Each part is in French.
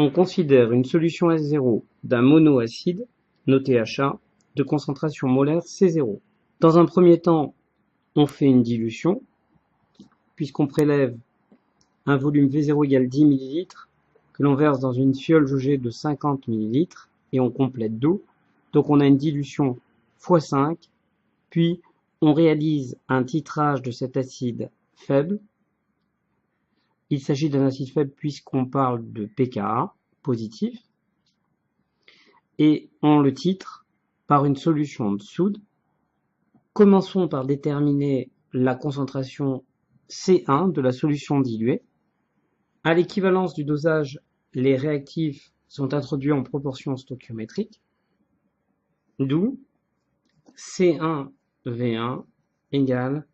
On considère une solution S0 d'un monoacide, noté HA, de concentration molaire C0. Dans un premier temps, on fait une dilution, puisqu'on prélève un volume V0 égale 10 ml, que l'on verse dans une fiole jaugée de 50 ml, et on complète d'eau. Donc on a une dilution x5, puis on réalise un titrage de cet acide faible. Il s'agit d'un acide faible puisqu'on parle de pKa positif. Et on le titre par une solution de soude. Commençons par déterminer la concentration C1 de la solution diluée. À l'équivalence du dosage, les réactifs sont introduits en proportion stoichiométrique, d'où C1V1 égale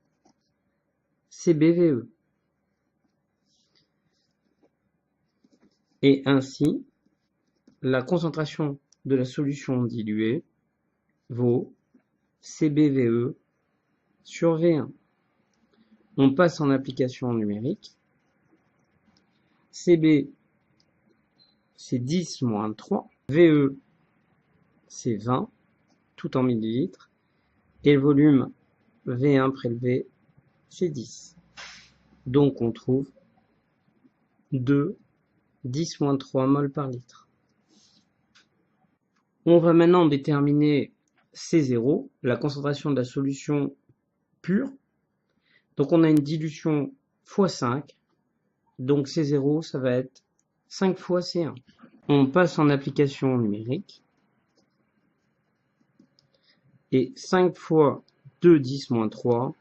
CbVE. Et ainsi, la concentration de la solution diluée vaut CbVE sur V1. On passe en application numérique. Cb, c'est 10 moins 3. VE, c'est 20, tout en millilitres. Et le volume V1 prélevé, c'est 10. Donc on trouve 2, 10 moins 3 mol par litre. On va maintenant déterminer C0, la concentration de la solution pure. Donc on a une dilution x5. Donc C0, ça va être 5 fois C1. On passe en application numérique. Et 5 fois 2, 10 moins 3,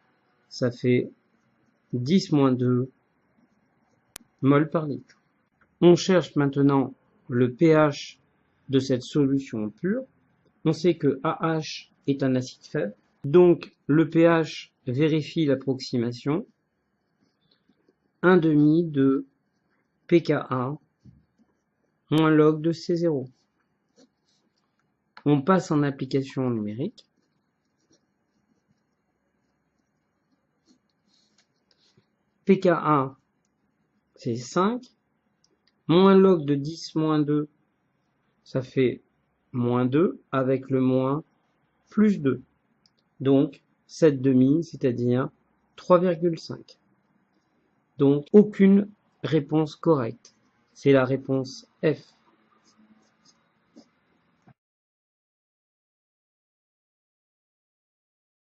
ça fait 10 moins 2 mol par litre. On cherche maintenant le pH de cette solution pure. On sait que AH est un acide faible. Donc le pH vérifie l'approximation. 1,5 de pKa moins log de C0. On passe en application numérique. pKa, c'est 5. Moins log de 10 moins 2, ça fait moins 2, avec le moins plus 2. Donc 7,5, c'est-à-dire 3,5. Donc aucune réponse correcte. C'est la réponse F.